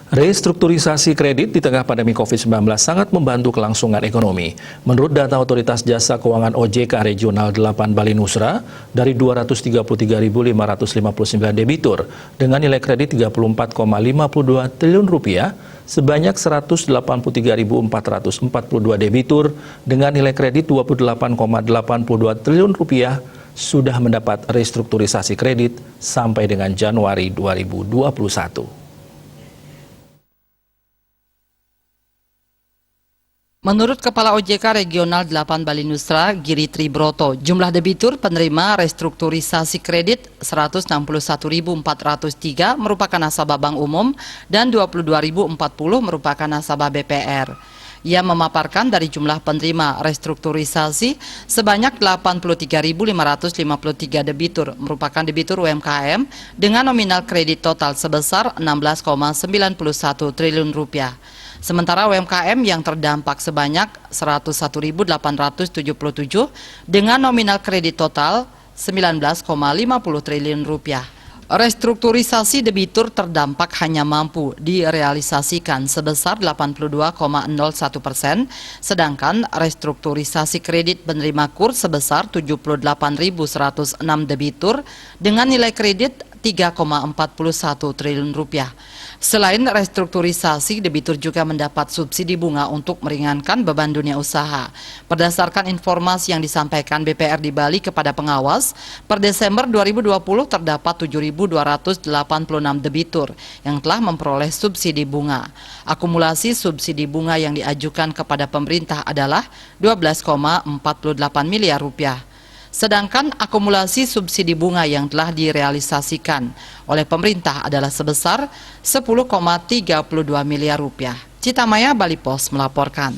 Restrukturisasi kredit di tengah pandemi COVID-19 sangat membantu kelangsungan ekonomi. Menurut data Otoritas Jasa Keuangan OJK Regional 8 Bali Nusra, dari 233.559 debitur dengan nilai kredit Rp34,52 triliun, sebanyak 183.442 debitur dengan nilai kredit Rp28,82 triliun sudah mendapat restrukturisasi kredit sampai dengan Januari 2021. Menurut Kepala OJK Regional 8 Bali Nusra, Giri Tribroto, jumlah debitur penerima restrukturisasi kredit 161.403 merupakan nasabah bank umum dan 22.040 merupakan nasabah BPR. Ia memaparkan dari jumlah penerima restrukturisasi sebanyak 83.553 debitur merupakan debitur UMKM dengan nominal kredit total sebesar Rp16,91 triliun. Sementara UMKM yang terdampak sebanyak 101.877 dengan nominal kredit total Rp19,50 triliun. Restrukturisasi debitur terdampak hanya mampu direalisasikan sebesar 82,01%, sedangkan restrukturisasi kredit penerima KUR sebesar 78.106 debitur dengan nilai kredit Rp3,41 triliun. Selain restrukturisasi, debitur juga mendapat subsidi bunga untuk meringankan beban dunia usaha. Berdasarkan informasi yang disampaikan BPR di Bali kepada pengawas, per Desember 2020 terdapat 7.286 debitur yang telah memperoleh subsidi bunga. Akumulasi subsidi bunga yang diajukan kepada pemerintah adalah Rp12,48 miliar. Sedangkan akumulasi subsidi bunga yang telah direalisasikan oleh pemerintah adalah sebesar Rp10,32 miliar. Citamaya, Bali Pos melaporkan.